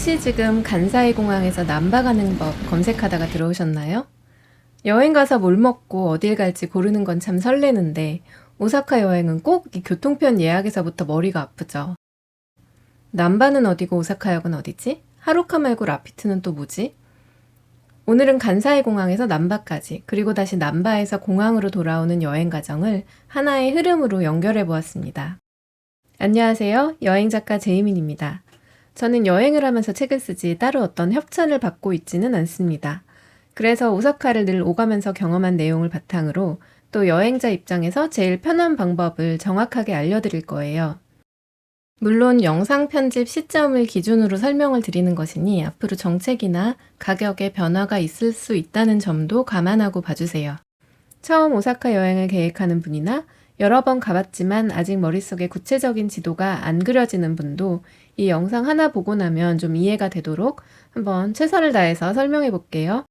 혹시 지금 간사이 공항에서 남바 가는 법 검색하다가 들어오셨나요? 여행 가서 뭘 먹고 어딜 갈지 고르는 건 참 설레는데 오사카 여행은 꼭 이 교통편 예약에서부터 머리가 아프죠. 남바는 어디고 오사카역은 어디지? 하루카 말고 라피트는 또 뭐지? 오늘은 간사이 공항에서 남바까지 그리고 다시 남바에서 공항으로 돌아오는 여행 과정을 하나의 흐름으로 연결해 보았습니다. 안녕하세요. 여행작가 제이민입니다. 저는 여행을 하면서 책을 쓰지 따로 어떤 협찬을 받고 있지는 않습니다. 그래서 오사카를 늘 오가면서 경험한 내용을 바탕으로 또 여행자 입장에서 제일 편한 방법을 정확하게 알려드릴 거예요. 물론 영상 편집 시점을 기준으로 설명을 드리는 것이니 앞으로 정책이나 가격에 변화가 있을 수 있다는 점도 감안하고 봐주세요. 처음 오사카 여행을 계획하는 분이나 여러 번 가봤지만 아직 머릿속에 구체적인 지도가 안 그려지는 분도 이 영상 하나 보고 나면 좀 이해가 되도록 한번 최선을 다해서 설명해 볼게요.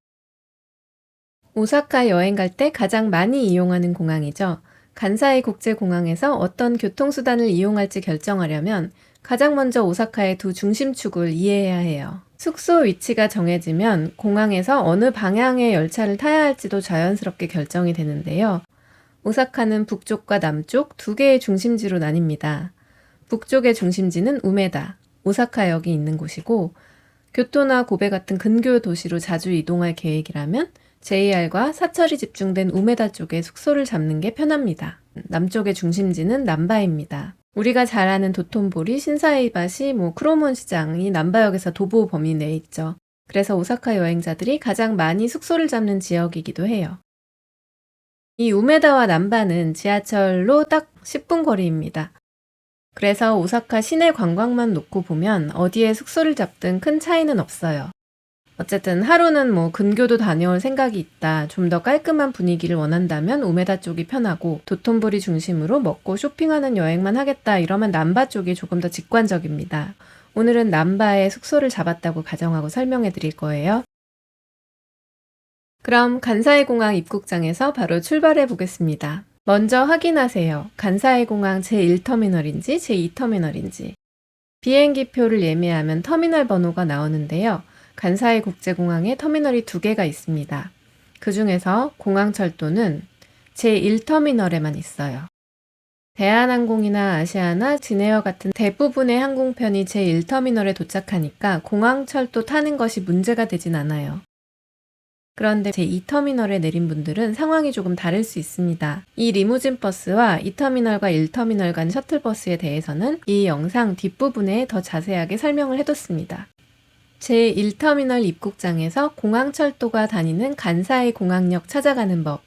오사카 여행 갈 때 가장 많이 이용하는 공항이죠. 간사이 국제공항에서 어떤 교통수단을 이용할지 결정하려면 가장 먼저 오사카의 두 중심축을 이해해야 해요. 숙소 위치가 정해지면 공항에서 어느 방향의 열차를 타야 할지도 자연스럽게 결정이 되는데요. 오사카는 북쪽과 남쪽 두 개의 중심지로 나뉩니다. 북쪽의 중심지는 우메다, 오사카역이 있는 곳이고 교토나 고베 같은 근교 도시로 자주 이동할 계획이라면 JR과 사철이 집중된 우메다 쪽에 숙소를 잡는 게 편합니다. 남쪽의 중심지는 남바입니다. 우리가 잘 아는 도톤보리, 신사이바시, 크로몬 시장이 남바역에서 도보 범위 내에 있죠. 그래서 오사카 여행자들이 가장 많이 숙소를 잡는 지역이기도 해요. 이 우메다와 남바는 지하철로 딱 10분 거리입니다. 그래서 오사카 시내 관광만 놓고 보면 어디에 숙소를 잡든 큰 차이는 없어요. 어쨌든 하루는 근교도 다녀올 생각이 있다, 좀 더 깔끔한 분위기를 원한다면 우메다 쪽이 편하고 도톤보리 중심으로 먹고 쇼핑하는 여행만 하겠다 이러면 남바 쪽이 조금 더 직관적입니다. 오늘은 남바에 숙소를 잡았다고 가정하고 설명해 드릴 거예요. 그럼 간사이 공항 입국장에서 바로 출발해 보겠습니다. 먼저 확인하세요. 간사이 공항 제1터미널인지 제2터미널인지. 비행기표를 예매하면 터미널 번호가 나오는데요. 간사이 국제공항에 터미널이 2개가 있습니다. 그 중에서 공항철도는 제1터미널에만 있어요. 대한항공이나 아시아나 진에어 같은 대부분의 항공편이 제1터미널에 도착하니까 공항철도 타는 것이 문제가 되진 않아요. 그런데 제2터미널에 내린 분들은 상황이 조금 다를 수 있습니다. 이 리무진 버스와 2터미널과 1터미널 간 셔틀버스에 대해서는 이 영상 뒷부분에 더 자세하게 설명을 해뒀습니다. 제1터미널 입국장에서 공항철도가 다니는 간사이 공항역 찾아가는 법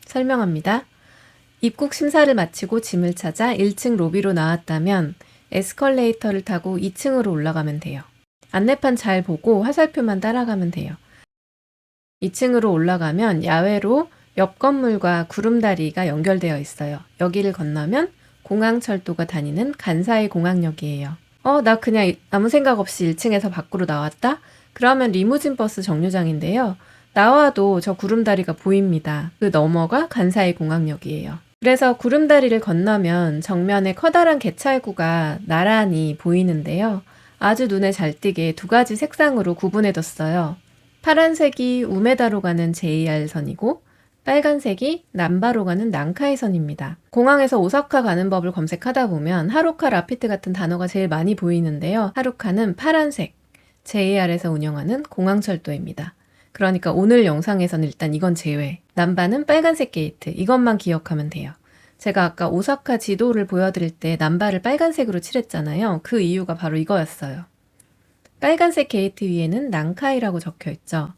설명합니다. 입국 심사를 마치고 짐을 찾아 1층 로비로 나왔다면 에스컬레이터를 타고 2층으로 올라가면 돼요. 안내판 잘 보고 화살표만 따라가면 돼요. 2층으로 올라가면 야외로 옆 건물과 구름다리가 연결되어 있어요. 여기를 건너면 공항철도가 다니는 간사이 공항역이에요. 나 그냥 아무 생각 없이 1층에서 밖으로 나왔다? 그러면 리무진 버스 정류장인데요. 나와도 저 구름다리가 보입니다. 그 너머가 간사이 공항역이에요. 그래서 구름다리를 건너면 정면에 커다란 개찰구가 나란히 보이는데요. 아주 눈에 잘 띄게 2가지 색상으로 구분해뒀어요. 파란색이 우메다로 가는 JR선이고 빨간색이 남바로 가는 난카이선입니다. 공항에서 오사카 가는 법을 검색하다 보면 하루카, 라피트 같은 단어가 제일 많이 보이는데요. 하루카는 파란색, JR에서 운영하는 공항철도입니다. 그러니까 오늘 영상에서는 일단 이건 제외. 남바는 빨간색 게이트, 이것만 기억하면 돼요. 제가 아까 오사카 지도를 보여드릴 때 남바를 빨간색으로 칠했잖아요. 그 이유가 바로 이거였어요. 빨간색 게이트 위에는 난카이라고 적혀 있죠.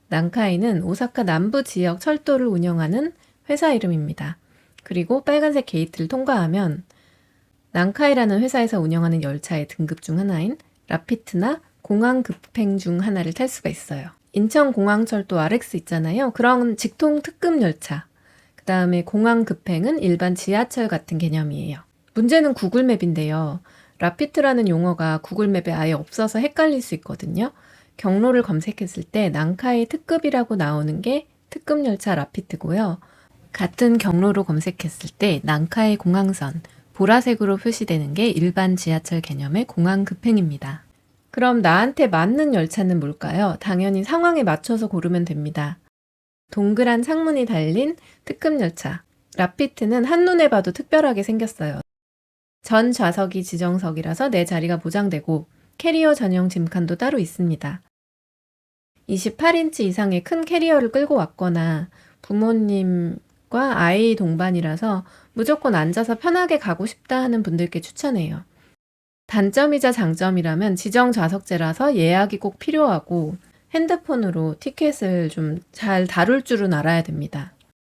난카이는 오사카 남부 지역 철도를 운영하는 회사 이름입니다. 그리고 빨간색 게이트를 통과하면 난카이라는 회사에서 운영하는 열차의 등급 중 하나인 라피트나 공항급행 중 하나를 탈 수가 있어요. 인천공항철도 RX 있잖아요. 그런 직통 특급 열차. 그 다음에 공항급행은 일반 지하철 같은 개념이에요. 문제는 구글맵인데요. 라피트라는 용어가 구글맵에 아예 없어서 헷갈릴 수 있거든요. 경로를 검색했을 때 난카이 특급이라고 나오는 게 특급 열차 라피트고요. 같은 경로로 검색했을 때 난카이 공항선, 보라색으로 표시되는 게 일반 지하철 개념의 공항급행입니다. 그럼 나한테 맞는 열차는 뭘까요? 당연히 상황에 맞춰서 고르면 됩니다. 동그란 창문이 달린 특급 열차. 라피트는 한눈에 봐도 특별하게 생겼어요. 전 좌석이 지정석이라서 내 자리가 보장되고 캐리어 전용 짐칸도 따로 있습니다. 28인치 이상의 큰 캐리어를 끌고 왔거나 부모님과 아이 동반이라서 무조건 앉아서 편하게 가고 싶다 하는 분들께 추천해요. 단점이자 장점이라면 지정 좌석제라서 예약이 꼭 필요하고 핸드폰으로 티켓을 좀 잘 다룰 줄은 알아야 됩니다.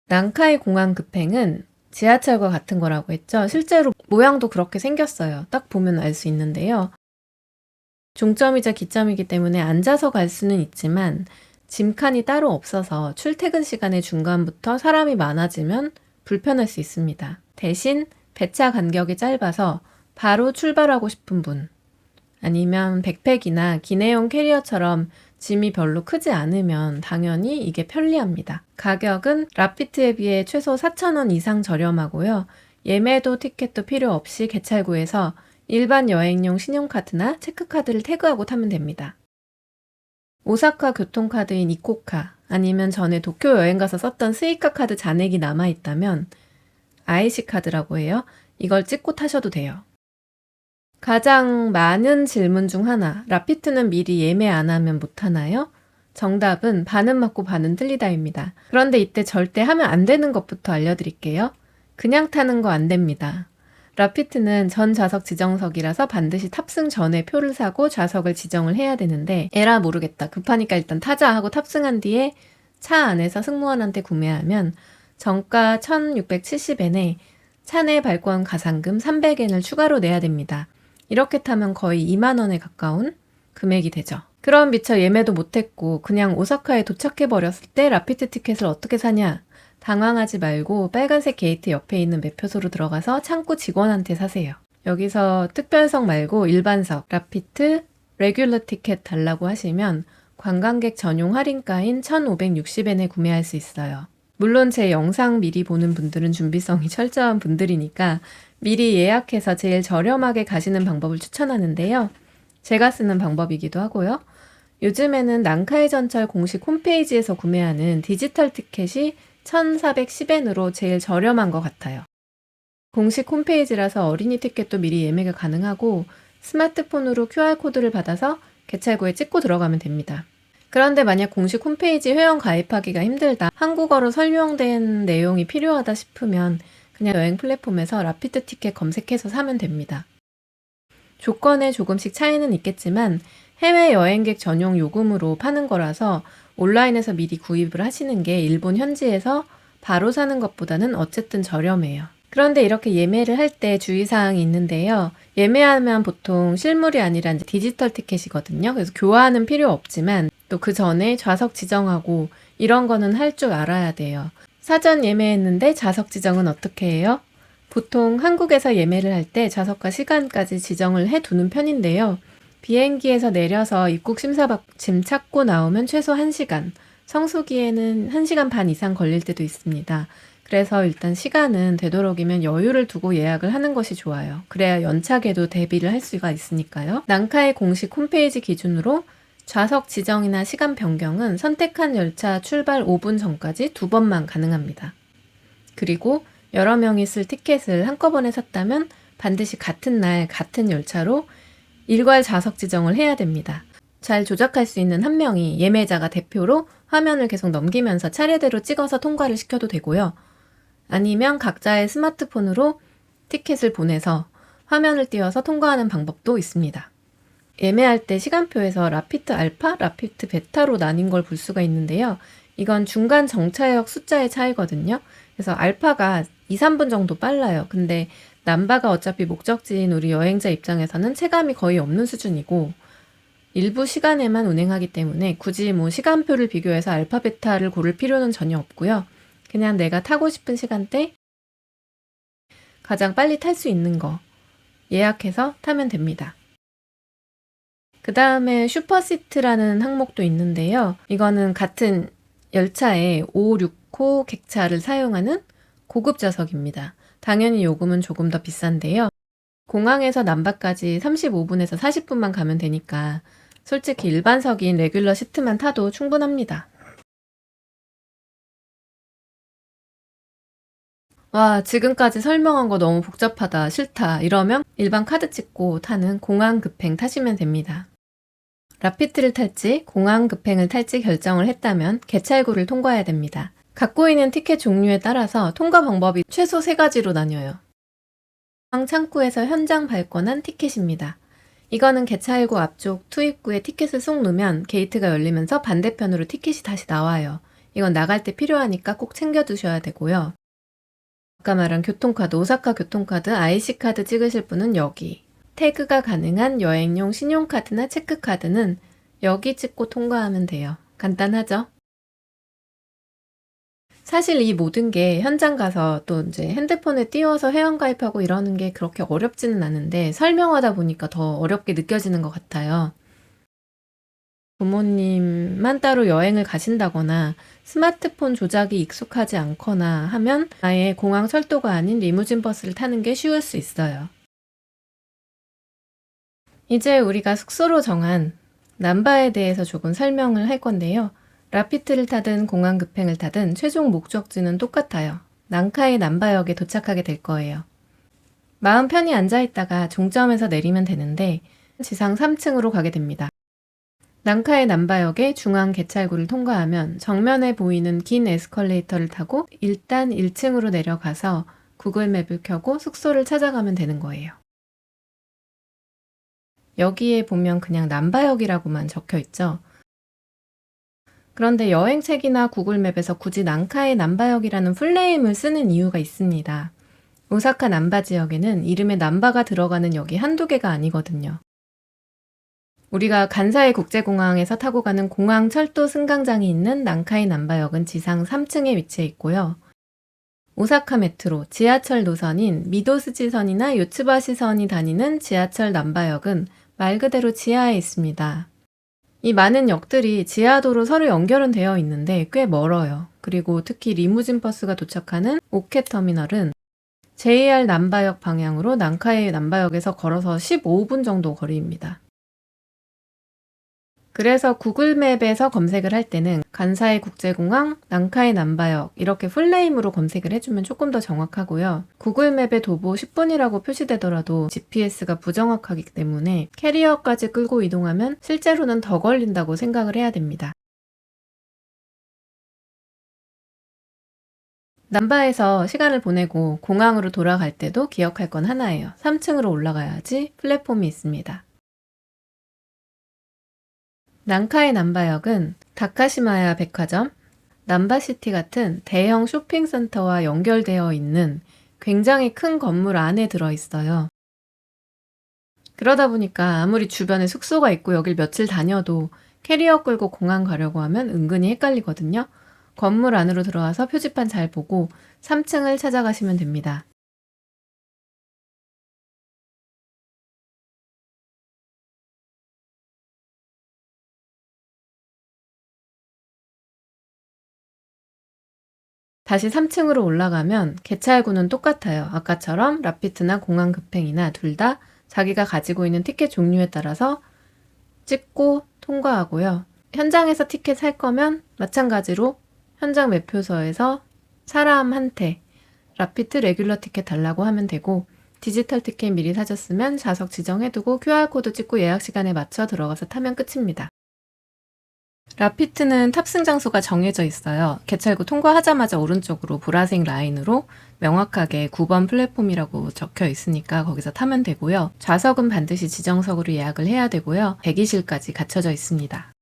난카이 공항 급행은 지하철과 같은 거라고 했죠. 실제로 모양도 그렇게 생겼어요. 딱 보면 알 수 있는데요. 종점이자 기점이기 때문에 앉아서 갈 수는 있지만 짐칸이 따로 없어서 출퇴근 시간의 중간부터 사람이 많아지면 불편할 수 있습니다. 대신 배차 간격이 짧아서 바로 출발하고 싶은 분, 아니면 백팩이나 기내용 캐리어처럼 짐이 별로 크지 않으면 당연히 이게 편리합니다. 가격은 라피트에 비해 최소 4,000원 이상 저렴하고요. 예매도 티켓도 필요 없이 개찰구에서 일반 여행용 신용카드나 체크카드를 태그하고 타면 됩니다. 오사카 교통카드인 이코카 아니면 전에 도쿄 여행 가서 썼던 스이카 카드 잔액이 남아있다면 IC 카드라고 해요. 이걸 찍고 타셔도 돼요. 가장 많은 질문 중 하나, 라피트는 미리 예매 안 하면 못 하나요? 정답은 반은 맞고 반은 틀리다입니다. 그런데 이때 절대 하면 안 되는 것부터 알려드릴게요. 그냥 타는 거 안 됩니다. 라피트는 전 좌석 지정석이라서 반드시 탑승 전에 표를 사고 좌석을 지정을 해야 되는데 에라 모르겠다. 급하니까 일단 타자 하고 탑승한 뒤에 차 안에서 승무원한테 구매하면 정가 1,670엔에 차 내 발권 가상금 300엔을 추가로 내야 됩니다. 이렇게 타면 거의 2만 원에 가까운 금액이 되죠. 그럼 미처 예매도 못했고 그냥 오사카에 도착해버렸을 때 라피트 티켓을 어떻게 사냐? 당황하지 말고 빨간색 게이트 옆에 있는 매표소로 들어가서 창구 직원한테 사세요. 여기서 특별석 말고 일반석, 라피트, 레귤러 티켓 달라고 하시면 관광객 전용 할인가인 1,560엔에 구매할 수 있어요. 물론 제 영상 미리 보는 분들은 준비성이 철저한 분들이니까 미리 예약해서 제일 저렴하게 가시는 방법을 추천하는데요. 제가 쓰는 방법이기도 하고요. 요즘에는 난카이 전철 공식 홈페이지에서 구매하는 디지털 티켓이 1,410엔으로 제일 저렴한 것 같아요. 공식 홈페이지라서 어린이 티켓도 미리 예매가 가능하고 스마트폰으로 QR코드를 받아서 개찰구에 찍고 들어가면 됩니다. 그런데 만약 공식 홈페이지 회원 가입하기가 힘들다, 한국어로 설명된 내용이 필요하다 싶으면 그냥 여행 플랫폼에서 라피트 티켓 검색해서 사면 됩니다. 조건에 조금씩 차이는 있겠지만 해외 여행객 전용 요금으로 파는 거라서 온라인에서 미리 구입을 하시는 게 일본 현지에서 바로 사는 것보다는 어쨌든 저렴해요. 그런데 이렇게 예매를 할 때 주의사항이 있는데요. 예매하면 보통 실물이 아니라 이제 디지털 티켓이거든요. 그래서 교환은 필요 없지만 또 그 전에 좌석 지정하고 이런 거는 할 줄 알아야 돼요. 사전 예매했는데 좌석 지정은 어떻게 해요? 보통 한국에서 예매를 할 때 좌석과 시간까지 지정을 해두는 편인데요. 비행기에서 내려서 입국 심사받고 짐 찾고 나오면 최소 1시간, 성수기에는 1시간 반 이상 걸릴 때도 있습니다. 그래서 일단 시간은 되도록이면 여유를 두고 예약을 하는 것이 좋아요. 그래야 연착에도 대비를 할 수가 있으니까요. 난카이 공식 홈페이지 기준으로 좌석 지정이나 시간 변경은 선택한 열차 출발 5분 전까지 2번만 가능합니다. 그리고 여러 명이 쓸 티켓을 한꺼번에 샀다면 반드시 같은 날 같은 열차로 일괄 좌석 지정을 해야 됩니다. 잘 조작할 수 있는 한 명이 예매자가 대표로 화면을 계속 넘기면서 차례대로 찍어서 통과를 시켜도 되고요. 아니면 각자의 스마트폰으로 티켓을 보내서 화면을 띄워서 통과하는 방법도 있습니다. 예매할 때 시간표에서 라피트 알파, 라피트 베타로 나뉜 걸 볼 수가 있는데요. 이건 중간 정차역 숫자의 차이거든요. 그래서 알파가 2, 3분 정도 빨라요. 근데 남바가 어차피 목적지인 우리 여행자 입장에서는 체감이 거의 없는 수준이고 일부 시간에만 운행하기 때문에 굳이 뭐 시간표를 비교해서 알파, 베타를 고를 필요는 전혀 없고요. 그냥 내가 타고 싶은 시간대 가장 빨리 탈 수 있는 거 예약해서 타면 됩니다. 그 다음에 슈퍼시트라는 항목도 있는데요. 이거는 같은 열차에 5, 6호 객차를 사용하는 고급 좌석입니다. 당연히 요금은 조금 더 비싼데요. 공항에서 남바까지 35분에서 40분만 가면 되니까 솔직히 일반석인 레귤러 시트만 타도 충분합니다. 와, 지금까지 설명한 거 너무 복잡하다, 싫다 이러면 일반 카드 찍고 타는 공항 급행 타시면 됩니다. 라피트를 탈지 공항 급행을 탈지 결정을 했다면 개찰구를 통과해야 됩니다. 갖고 있는 티켓 종류에 따라서 통과 방법이 최소 3가지로 나뉘어요. 공항 창구에서 현장 발권한 티켓입니다. 이거는 개찰구 앞쪽 투입구에 티켓을 쏙 넣으면 게이트가 열리면서 반대편으로 티켓이 다시 나와요. 이건 나갈 때 필요하니까 꼭 챙겨두셔야 되고요. 아까 말한 교통카드, 오사카 교통카드, IC카드 찍으실 분은 여기. 태그가 가능한 여행용 신용카드나 체크카드는 여기 찍고 통과하면 돼요. 간단하죠? 사실 이 모든 게 현장 가서 또 이제 핸드폰에 띄워서 회원가입하고 이러는 게 그렇게 어렵지는 않은데 설명하다 보니까 더 어렵게 느껴지는 것 같아요. 부모님만 따로 여행을 가신다거나 스마트폰 조작이 익숙하지 않거나 하면 아예 공항 철도가 아닌 리무진 버스를 타는 게 쉬울 수 있어요. 이제 우리가 숙소로 정한 남바에 대해서 조금 설명을 할 건데요. 라피트를 타든 공항 급행을 타든 최종 목적지는 똑같아요. 난카이 남바역에 도착하게 될 거예요. 마음 편히 앉아있다가 종점에서 내리면 되는데 지상 3층으로 가게 됩니다. 난카이 남바역의 중앙 개찰구를 통과하면 정면에 보이는 긴 에스컬레이터를 타고 일단 1층으로 내려가서 구글 맵을 켜고 숙소를 찾아가면 되는 거예요. 여기에 보면 그냥 남바역이라고만 적혀 있죠. 그런데 여행책이나 구글 맵에서 굳이 난카이 남바역이라는 풀네임을 쓰는 이유가 있습니다. 오사카 남바 지역에는 이름에 남바가 들어가는 역이 한두 개가 아니거든요. 우리가 간사이 국제공항에서 타고 가는 공항 철도 승강장이 있는 난카이 남바역은 지상 3층에 위치해 있고요. 오사카 메트로, 지하철 노선인 미도스지선이나 요츠바시선이 다니는 지하철 남바역은 말 그대로 지하에 있습니다. 이 많은 역들이 지하도로 서로 연결은 되어 있는데 꽤 멀어요. 그리고 특히 리무진 버스가 도착하는 오케터미널은 JR 남바역 방향으로 난카이 남바역에서 걸어서 15분 정도 거리입니다. 그래서 구글 맵에서 검색을 할 때는 간사이 국제공항, 난카이 남바역 이렇게 풀네임으로 검색을 해주면 조금 더 정확하고요. 구글 맵에 도보 10분이라고 표시되더라도 GPS가 부정확하기 때문에 캐리어까지 끌고 이동하면 실제로는 더 걸린다고 생각을 해야 됩니다. 남바에서 시간을 보내고 공항으로 돌아갈 때도 기억할 건 하나예요. 3층으로 올라가야지 플랫폼이 있습니다. 난카이 남바역은 다카시마야 백화점, 남바시티 같은 대형 쇼핑센터와 연결되어 있는 굉장히 큰 건물 안에 들어있어요. 그러다 보니까 아무리 주변에 숙소가 있고 여길 며칠 다녀도 캐리어 끌고 공항 가려고 하면 은근히 헷갈리거든요. 건물 안으로 들어와서 표지판 잘 보고 3층을 찾아가시면 됩니다. 다시 3층으로 올라가면 개찰구는 똑같아요. 아까처럼 라피트나 공항 급행이나 둘 다 자기가 가지고 있는 티켓 종류에 따라서 찍고 통과하고요. 현장에서 티켓 살 거면 마찬가지로 현장 매표소에서 사람한테 라피트 레귤러 티켓 달라고 하면 되고 디지털 티켓 미리 사셨으면 좌석 지정해두고 QR코드 찍고 예약 시간에 맞춰 들어가서 타면 끝입니다. 라피트는 탑승 장소가 정해져 있어요. 개찰구 통과하자마자 오른쪽으로 보라색 라인으로 명확하게 9번 플랫폼이라고 적혀 있으니까 거기서 타면 되고요. 좌석은 반드시 지정석으로 예약을 해야 되고요. 대기실까지 갖춰져 있습니다.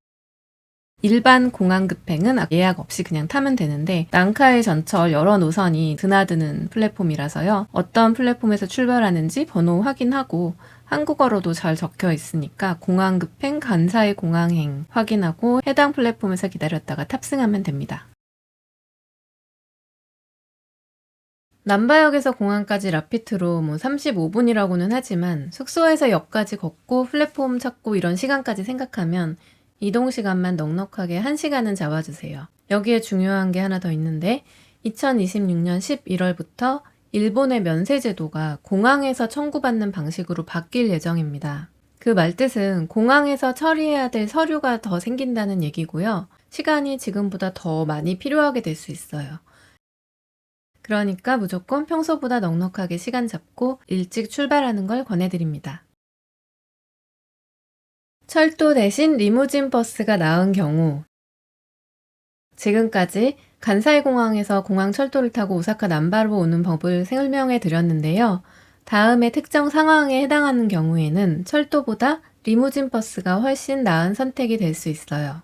일반 공항 급행은 예약 없이 그냥 타면 되는데 난카이 전철 여러 노선이 드나드는 플랫폼이라서요. 어떤 플랫폼에서 출발하는지 번호 확인하고 한국어로도 잘 적혀 있으니까 공항 급행 간사이 공항행 확인하고 해당 플랫폼에서 기다렸다가 탑승하면 됩니다. 남바역에서 공항까지 라피트로 35분이라고는 하지만 숙소에서 역까지 걷고 플랫폼 찾고 이런 시간까지 생각하면 이동 시간만 넉넉하게 1시간은 잡아주세요. 여기에 중요한 게 하나 더 있는데 2026년 11월부터 일본의 면세 제도가 공항에서 청구받는 방식으로 바뀔 예정입니다. 그 말뜻은 공항에서 처리해야 될 서류가 더 생긴다는 얘기고요. 시간이 지금보다 더 많이 필요하게 될 수 있어요. 그러니까 무조건 평소보다 넉넉하게 시간 잡고 일찍 출발하는 걸 권해드립니다. 철도 대신 리무진 버스가 나은 경우, 지금까지 간사이 공항에서 공항 철도를 타고 오사카 남바로 오는 법을 설명해 드렸는데요. 다음에 특정 상황에 해당하는 경우에는 철도보다 리무진 버스가 훨씬 나은 선택이 될 수 있어요.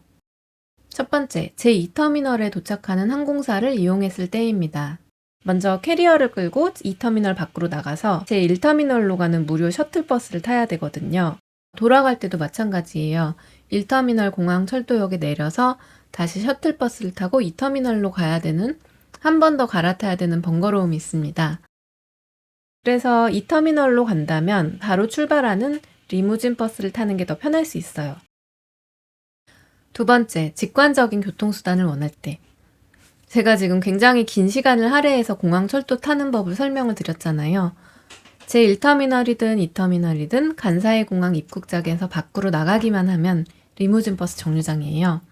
첫 번째, 제2터미널에 도착하는 항공사를 이용했을 때입니다. 먼저 캐리어를 끌고 2터미널 밖으로 나가서 제1터미널로 가는 무료 셔틀버스를 타야 되거든요. 돌아갈 때도 마찬가지예요. 1터미널 공항 철도역에 내려서 다시 셔틀버스를 타고 2터미널로 가야 되는, 한 번 더 갈아타야 되는 번거로움이 있습니다. 그래서 2터미널로 간다면 바로 출발하는 리무진 버스를 타는 게 더 편할 수 있어요. 두 번째, 직관적인 교통수단을 원할 때. 제가 지금 굉장히 긴 시간을 할애해서 공항 철도 타는 법을 설명을 드렸잖아요. 제1터미널이든 2터미널이든 간사이 공항 입국장에서 밖으로 나가기만 하면 리무진 버스 정류장이에요.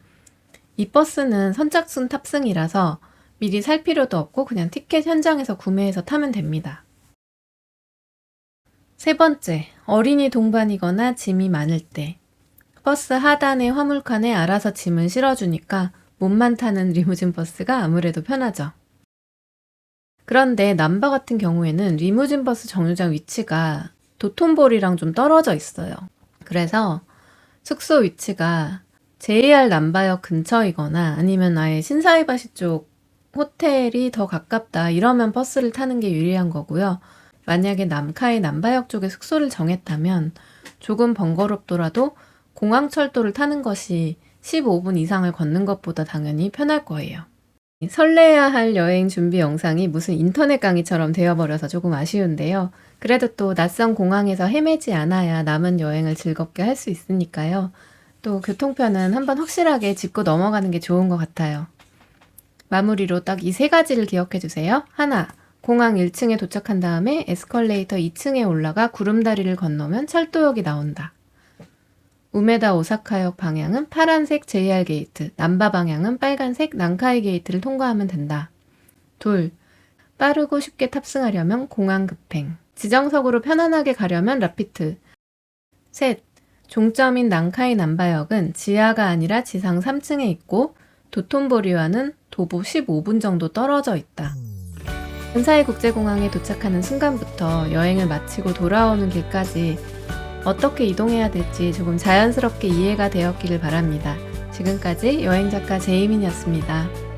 이 버스는 선착순 탑승이라서 미리 살 필요도 없고 그냥 티켓 현장에서 구매해서 타면 됩니다. 세 번째, 어린이 동반이거나 짐이 많을 때. 버스 하단의 화물칸에 알아서 짐을 실어주니까 몸만 타는 리무진 버스가 아무래도 편하죠. 그런데 남바 같은 경우에는 리무진 버스 정류장 위치가 도톤보리랑 좀 떨어져 있어요. 그래서 숙소 위치가 JR 남바역 근처이거나 아니면 아예 신사이바시 쪽 호텔이 더 가깝다 이러면 버스를 타는 게 유리한 거고요. 만약에 남카이 남바역 쪽에 숙소를 정했다면 조금 번거롭더라도 공항철도를 타는 것이 15분 이상을 걷는 것보다 당연히 편할 거예요. 설레야 할 여행 준비 영상이 무슨 인터넷 강의처럼 되어버려서 조금 아쉬운데요. 그래도 또 낯선 공항에서 헤매지 않아야 남은 여행을 즐겁게 할 수 있으니까요. 또 교통편은 한번 확실하게 짚고 넘어가는 게 좋은 것 같아요. 마무리로 딱 이 세 가지를 기억해 주세요. 하나, 공항 1층에 도착한 다음에 에스컬레이터 2층에 올라가 구름다리를 건너면 철도역이 나온다. 우메다 오사카역 방향은 파란색 JR 게이트, 남바 방향은 빨간색 난카이 게이트를 통과하면 된다. 둘, 빠르고 쉽게 탑승하려면 공항 급행, 지정석으로 편안하게 가려면 라피트. 셋, 종점인 난카이 남바역은 지하가 아니라 지상 3층에 있고 도톤보리와는 도보 15분 정도 떨어져 있다. 간사이 국제공항에 도착하는 순간부터 여행을 마치고 돌아오는 길까지 어떻게 이동해야 될지 조금 자연스럽게 이해가 되었기를 바랍니다. 지금까지 여행작가 제이민이었습니다.